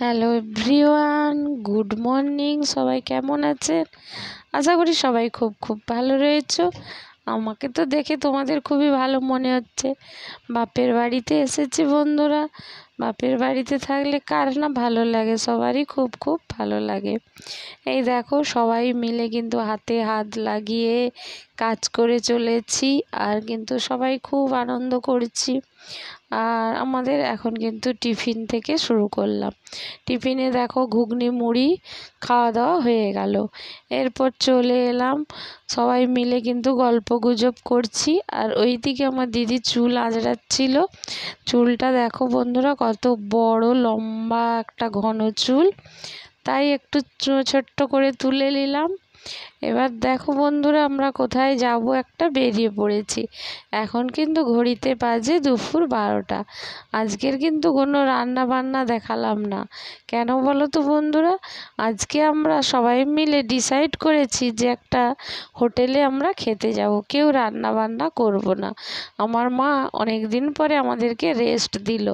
Hello everyone, good morning. সবাই কেমন আছেন? আশা করি সবাই খুব খুব ভালো রয়েছো। আমাকে তো দেখে তোমাদের খুবই ভালো মনে হচ্ছে। বাপের বাড়িতে এসেছি বন্ধুরা। বাপের বাড়িতে থাকলে কার না ভালো লাগে, সবারই খুব খুব ভালো লাগে। এই দেখো সবাই মিলে কিন্তু হাতে হাত লাগিয়ে কাজ করে চলেছি, আর কিন্তু সবাই খুব আনন্দ করছি। আর আমাদের এখন কিন্তু টিফিন থেকে শুরু করলাম। টিফিনে দেখো ঘুগনি মুড়ি খাওয়া দাওয়া হয়ে গেল। এরপর চলে এলাম, সবাই মিলে কিন্তু গল্প গুজব করছি। আর ওইদিকে আমার দিদি চুল আঁচড়াচ্ছিল। চুলটা দেখো বন্ধুরা কত বড় লম্বা একটা ঘন চুল, তাই একটু ছোট্ট করে তুলে নিলাম। এবার দেখো বন্ধুরা আমরা কোথায় যাব একটা বেরিয়ে পড়েছি। এখন কিন্তু ঘড়িতে বাজে দুপুর 12টা। আজকের কিন্তু কোনো রান্না বান্না দেখালাম না, কেন বলো তো বন্ধুরা? আজকে আমরা সবাই মিলে ডিসাইড করেছি যে একটা হোটেলে আমরা খেতে যাব, কেউ রান্না বান্না করব না। আমার মা অনেক দিন পরে আমাদেরকে রেস্ট দিল।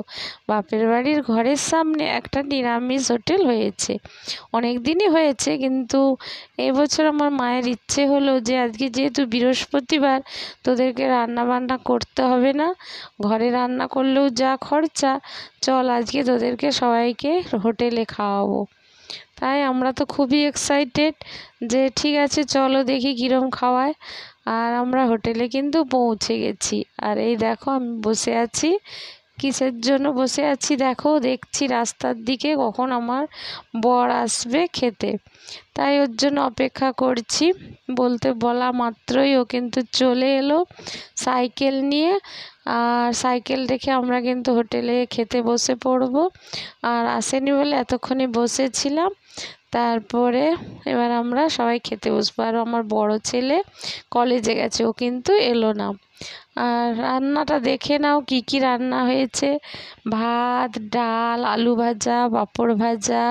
বাপের বাড়ির ঘরের সামনে একটা নিরামিষ হোটেল হয়েছে, অনেক দিনই হয়েছে, কিন্তু এবছর আমার মায়ের ইচ্ছে হলো যে আজকে যেহেতু বৃহস্পতিবার, তোদেরকে রান্না বান্না করতে হবে না, ঘরে রান্না করলেও যা খরচা, চল আজকে তোদেরকে সবাইকে হোটেলে খাওয়াবো। তাই আমরা তো খুবই এক্সাইটেড যে ঠিক আছে চলো দেখি কীরম খাওয়ায়। আর আমরা হোটেলে কিন্তু পৌঁছে গেছি। আর এই দেখো আমি বসে আছি। কিসের জন্য বসে আছি দেখছি রাস্তার দিকে কখন আমার বর আসবে খেতে, তাই ওর জন্য অপেক্ষা করছি। বলা মাত্রই ও কিন্তু চলে এলো সাইকেল নিয়ে। আর সাইকেল রেখে আমরা কিন্তু হোটেলে খেতে বসে পড়বো। আর আসেনি বলে এতক্ষণে বসেছিলাম। তারপরে এবার আমরা সবাই খেতে বসবো। আর আমার বড় ছেলে কলেজে গেছে, ও কিন্তু এলো না। আর রান্নাটা দেখে নাও কি কি রান্না হয়েছে। ভাত, ডাল, আলু ভাজা, পাঁপড় ভাজা,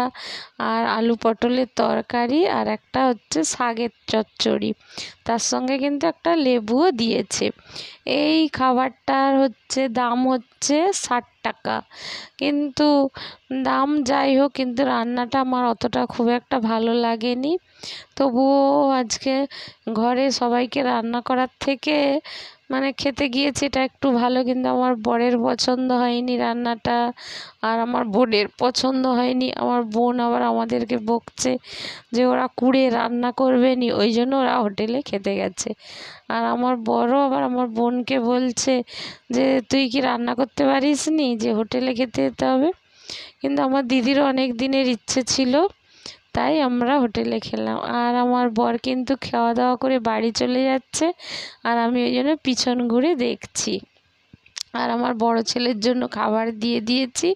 আর আলু পটলের তরকারি, আর একটা হচ্ছে শাকের চচ্চড়ি। তার সঙ্গে কিন্তু একটা লেবুও দিয়েছে। এই খাবারটার দাম হচ্ছে 60 টাকা। কিন্তু দাম যাই হোক, কিন্তু রান্নাটা আমার অতটা খুব একটা ভালো লাগেনি। তবুও আজকে ঘরে সবাইকে রান্না করার থেকে খেতে গিয়েছি, এটা একটু ভালো। কিন্তু আমার বরের পছন্দ হয়নি রান্নাটা, আর আমার বোনের পছন্দ হয়নি। আমার বোন আবার আমাদেরকে বকছে যে ওরা কুড়ে রান্না করবে নি, ওই জন্য ওরা হোটেলে খেতে গেছে। আর আমার বড় আবার আমার বোনকে বলছে যে তুই কি রান্না করতে পারিস নি যে হোটেলে খেতে যেতে হবে। কিন্তু আমার দিদিরও অনেক দিনের ইচ্ছে ছিল, তাই আমরা হোটেলে খেলাম। আর আমার বর কিন্তু খাওয়া দাওয়া করে বাড়ি চলে যাচ্ছে, আর আমি ওই জন্য পিছন ঘুরে দেখছি। আর আমার বড় ছেলের জন্য খাবার দিয়ে দিয়েছি,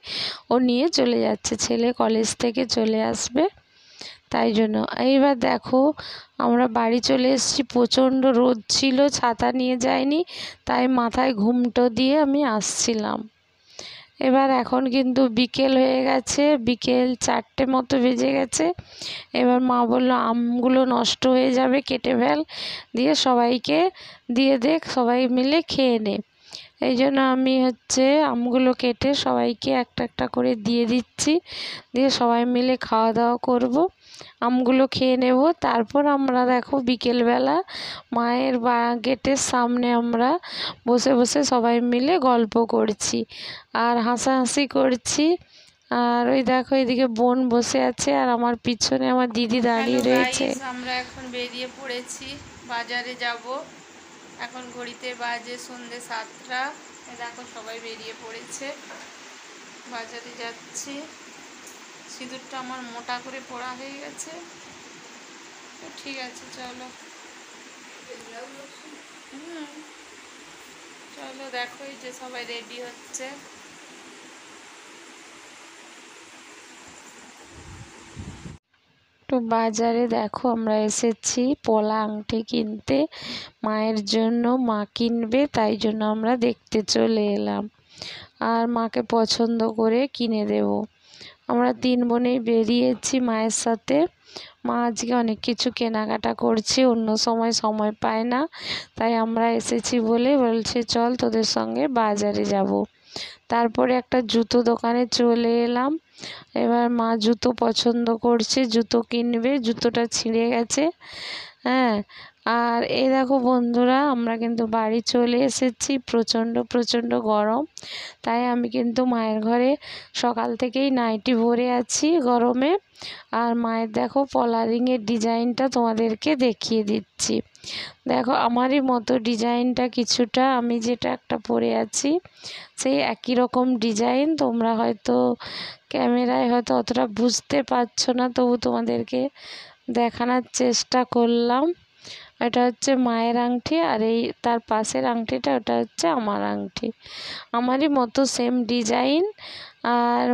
ও নিয়ে চলে যাচ্ছে, ছেলে কলেজ থেকে চলে আসবে তাই জন্য। এইবার দেখো আমরা বাড়ি চলে এসেছি, প্রচণ্ড রোদ ছিল, ছাতা নিয়ে যাইনি, তাই মাথায় ঘুমটো দিয়ে আমি আসছিলাম। এবার এখন কিন্তু বিকেল হয়ে গেছে, বিকেল 4টে মতো বেজে গেছে। এবার মা বললো আমগুলো নষ্ট হয়ে যাবে, কেটে ফেল, দিয়ে সবাইকে দিয়ে দেখ, সবাই মিলে খেয়ে নে। এই জন্য আমি আমগুলো কেটে সবাইকে একটা একটা করে দিয়ে দিচ্ছি, দিয়ে সবাই মিলে খাওয়া দাওয়া করব, আমগুলো খেয়ে নেব। তারপর আমরা দেখো বিকেলবেলা মায়ের গেটের সামনে আমরা বসে বসে সবাই মিলে গল্প করছি আর হাসাহাসি করছি। আর ওই দেখো এদিকে বোন বসে আছে, আর আমার পিছনে আমার দিদি দাঁড়িয়ে রয়েছে। আমরা এখন বেরিয়ে পড়েছি, বাজারে যাব। এখন ঘড়িতে বাজে সন্ধ্যে 7টা। দেখো সবাই বেরিয়ে পড়েছে, বাজারে যাচ্ছি। সিঁদুরটা আমার মোটা করে পড়া হয়ে গেছে, তো ঠিক আছে চলো। চলো দেখো এই যে সবাই রেডি হচ্ছে। তো বাজারে দেখো আমরা এসেছি পলা আংটি কিনতে, মায়ের জন্য, মা কিনবে তাই জন্য আমরা দেখতে চলে এলাম। আর মাকে পছন্দ করে কিনে দেব। আমরা 3 বোনেই বেরিয়েছি মায়ের সাথে। মা আজকে অনেক কিছু কেনাকাটা করছে, অন্য সময় সময় পায় না, তাই আমরা এসেছি বলে বলছে চল তোদের সঙ্গে বাজারে যাব। তারপরে একটা জুতো দোকানে চলে এলাম। এবার মা জুতো পছন্দ করছে, জুতো কিনবে, জুতোটা ছিঁড়ে গেছে। হ্যাঁ, আর এই দেখো বন্ধুরা, আমরা কিন্তু বাড়ি চলে এসেছি। প্রচণ্ড প্রচণ্ড গরম, তাই আমি কিন্তু মায়ের ঘরে সকাল থেকেই নাইটি পরে আছি গরমে। আর মায়ের দেখো পলারিংয়ের ডিজাইনটা তোমাদেরকে দেখিয়ে দিচ্ছি। দেখো আমারই মতো ডিজাইনটা কিছুটা, আমি যেটা একটা পরে আছি সেই একই রকম ডিজাইন। তোমরা হয়তো ক্যামেরায় হয়তো অতটা বুঝতে পারছো না, তবু তোমাদেরকে দেখানোর চেষ্টা করলাম। এটা হচ্ছে মায়ের আংটি, আর এই তার পাশের আংটিটা ওটা হচ্ছে আমার আংটি। আমারই মতো সেম ডিজাইন। আর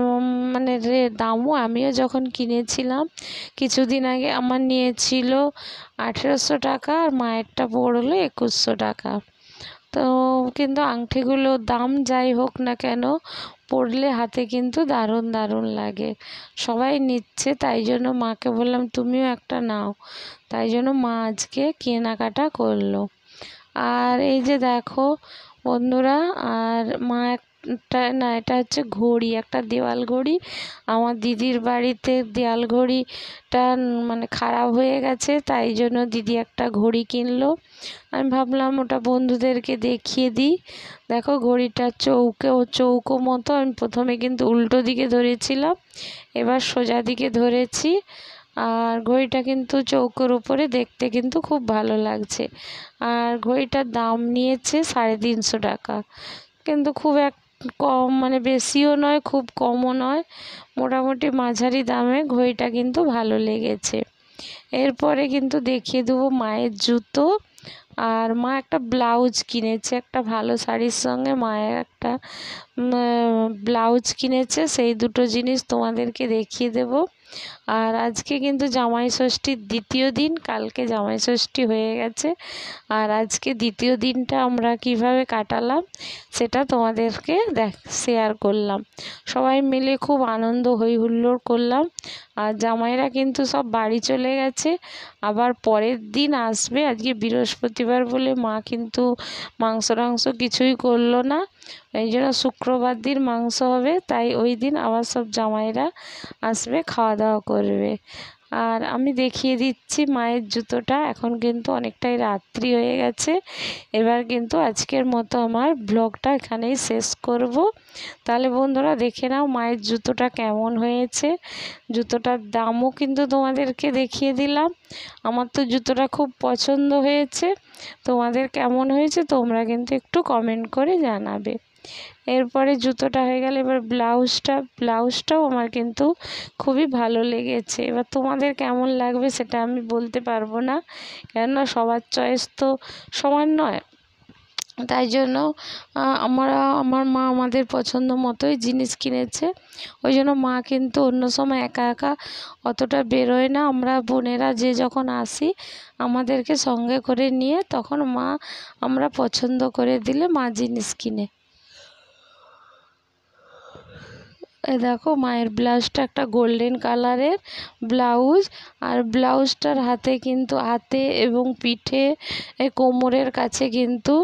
মানে দামও আমিও যখন কিনেছিলাম কিছুদিন আগে আমার নিয়েছিল 1800 টাকা, আর মায়েরটা পড়লো 2100 টাকা। তো কিন্তু আংটিগুলোর দাম যাই হোক না কেন, পরলে হাতে কিন্তু দারুণ দারুণ লাগে। সবাই নিচ্ছে, তাই জন্য মাকে বললাম তুমিও একটা নাও। তাই জন্য মা আজকে কেনাকাটা করলো। আর এই যে দেখো বন্ধুরা, আর মা একটা না, এটা হচ্ছে ঘড়ি, একটা দেওয়াল ঘড়ি। আমার দিদির বাড়িতে দেওয়াল ঘড়িটা মানে খারাপ হয়ে গেছে, তাই জন্য দিদি একটা ঘড়ি কিনলো। আমি ভাবলাম ওটা বন্ধুদেরকে দেখিয়ে দিই। দেখো ঘড়িটা চৌকো মতো। আমি প্রথমে কিন্তু উল্টো দিকে ধরেছিলাম, এবার সোজা দিকে ধরেছি। আর ঘড়িটা কিন্তু চৌকোর উপরে দেখতে কিন্তু খুব ভালো লাগছে। আর ঘড়িটার দাম নিয়েছে 350 টাকা, কিন্তু খুব কম, মানে বেশিও নয় খুব কমও নয়, মোটামুটি মাঝারি দামে ঘড়িটা কিন্তু ভালো লেগেছে। এরপরে কিন্তু দেখিয়ে দেবো মায়ের জুতো। আর মা একটা ব্লাউজ কিনেছে, একটা ভালো শাড়ির সঙ্গে মায়ের একটা ব্লাউজ কিনেছে, সেই দুটো জিনিস তোমাদেরকে দেখিয়ে দেব। আর আজকে কিন্তু জামাই ষষ্ঠীর দ্বিতীয় দিন, কালকে জামাই ষষ্ঠী হয়ে গেছে। আর আজকে দ্বিতীয় দিনটা আমরা কিভাবে কাটালাম সেটা তোমাদেরকে শেয়ার করলাম। সবাই মিলে খুব আনন্দ হই হুল্লোড় করলাম। আর জামাইরা কিন্তু সব বাড়ি চলে গেছে, আবার পরের দিন আসবে। আজকে বৃহস্পতিবার বলে মা কিন্তু মাংস কিছুই করলো না, এই জন্য শুক্রবার দিন মাংস হবে, তাই ওই দিন আবার সব জামাইরা আসবে, খাওয়া দাওয়া করবে। আর আমি দেখিয়ে দিচ্ছি মায়ের জুতোটা। এখন কিন্তু অনেকটাই রাত্রি হয়ে গেছে, এবার কিন্তু আজকের মতো আমার ব্লগটা এখানেই শেষ করব। তাহলে বন্ধুরা দেখে নাও মায়ের জুতোটা কেমন হয়েছে। জুতোটার দামও কিন্তু তোমাদেরকে দেখিয়ে দিলাম। আমার তো জুতোটা খুব পছন্দ হয়েছে, তোমাদের কেমন হয়েছে তোমরা কিন্তু একটু কমেন্ট করে জানাবে। এরপরে জুতোটা হয়ে গেলে এবার ব্লাউজটাও আমার কিন্তু খুবই ভালো লেগেছে। এবার তোমাদের কেমন লাগবে সেটা আমি বলতে পারবো না, কেননা সবার চয়েস তো সমান নয়। তাই জন্য আমার মা আমাদের পছন্দ মতোই জিনিস কিনেছে। ওই জন্য মা কিন্তু অন্য সময় একা একা অতটা বেরোয় না। আমরা বোনেরা যে যখন আসি আমাদেরকে সঙ্গে করে নিয়ে, তখন মা আমরা পছন্দ করে দিলে মা জিনিস কিনে। এই দেখো মায়ের ব্লাউজটা একটা গোল্ডেন কালারের ব্লাউজ। আর ব্লাউজটার হাতে এবং পিঠে কোমরের কাছে কিন্তু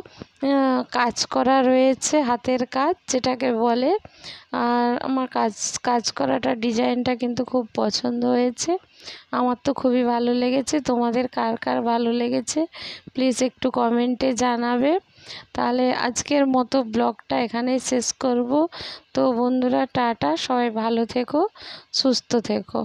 কাজ করা রয়েছে, হাতের কাজ যেটাকে বলে। আর আমার কাজ করাটা ডিজাইনটা কিন্তু খুব পছন্দ হয়েছে। আমার তো খুবই ভালো লেগেছে। তোমাদের কার কার ভালো লেগেছে প্লিজ একটু কমেন্টে জানাবে। তাহলে আজকের মতো ব্লগটা এখানেই শেষ করব। তো বন্ধুরা টাটা, সবাই ভালো থেকো, সুস্থ থেকো।